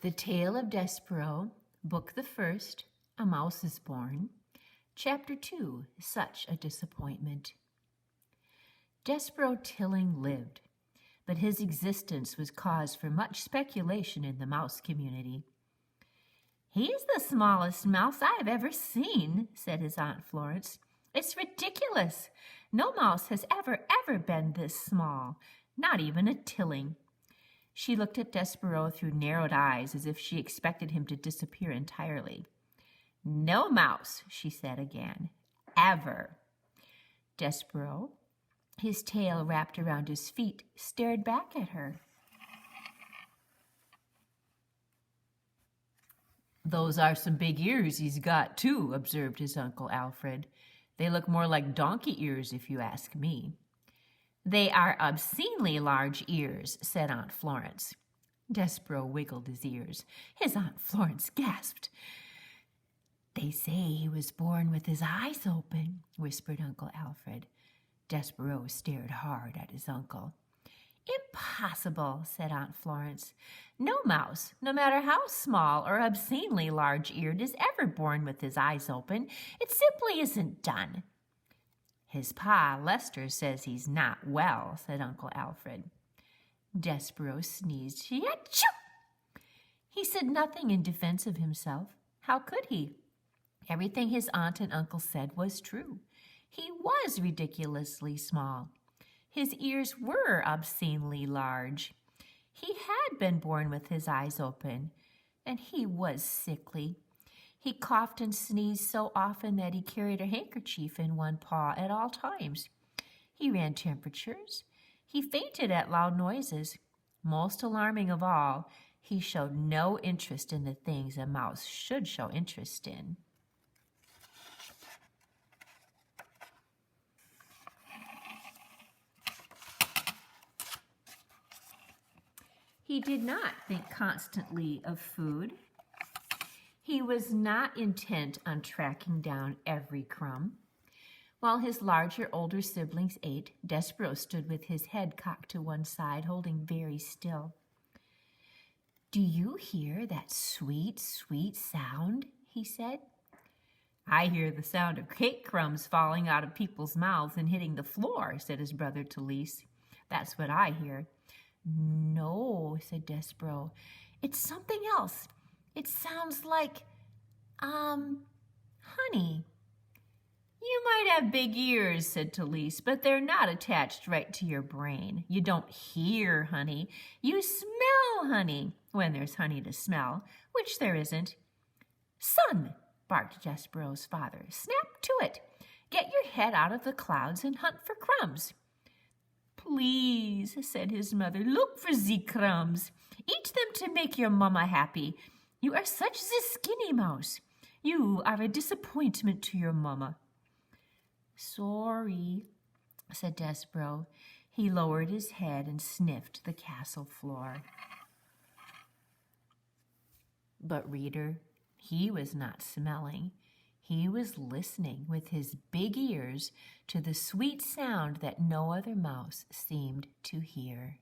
The Tale of Despereaux, Book the First, A Mouse is Born, Chapter 2, Such a Disappointment. Despereaux Tilling lived, but his existence was cause for much speculation in the mouse community. "He's the smallest mouse I have ever seen," said his Aunt Florence. "It's ridiculous. No mouse has ever been this small, not even a Tilling." She looked at Despereaux through narrowed eyes as if she expected him to disappear entirely. "No mouse," she said again, "ever." Despereaux, his tail wrapped around his feet, stared back at her. "Those are some big ears he's got, too," observed his Uncle Alfred. "They look more like donkey ears, if you ask me." "They are obscenely large ears," said Aunt Florence. Despereaux wiggled his ears. His Aunt Florence gasped. "They say he was born with his eyes open," whispered Uncle Alfred. Despereaux stared hard at his uncle. "Impossible," said Aunt Florence. "No mouse, no matter how small or obscenely large-eared, is ever born with his eyes open. It simply isn't done." "His pa, Lester, says he's not well," said Uncle Alfred. Despereaux sneezed. "Yachoo!" He said nothing in defense of himself. How could he? Everything his aunt and uncle said was true. He was ridiculously small. His ears were obscenely large. He had been born with his eyes open, and he was sickly. He coughed and sneezed so often that he carried a handkerchief in one paw at all times. He ran temperatures. He fainted at loud noises. Most alarming of all, he showed no interest in the things a mouse should show interest in. He did not think constantly of food. He was not intent on tracking down every crumb. While his larger, older siblings ate, Despereaux stood with his head cocked to one side, holding very still. "Do you hear that sweet, sweet sound?" he said. "I hear the sound of cake crumbs falling out of people's mouths and hitting the floor," said his brother Talise. "That's what I hear." "No," said Despereaux. "It's something else. It sounds like, honey." "You might have big ears," said Talise, "but they're not attached right to your brain. You don't hear honey. You smell honey, when there's honey to smell, which there isn't." "Son," barked Despereaux's father, "snap to it. Get your head out of the clouds and hunt for crumbs." "Please," said his mother, "look for the crumbs. Eat them to make your mama happy. You are such a skinny mouse. You are a disappointment to your mama." "Sorry," said Despereaux. He lowered his head and sniffed the castle floor. But reader, he was not smelling. He was listening with his big ears to the sweet sound that no other mouse seemed to hear.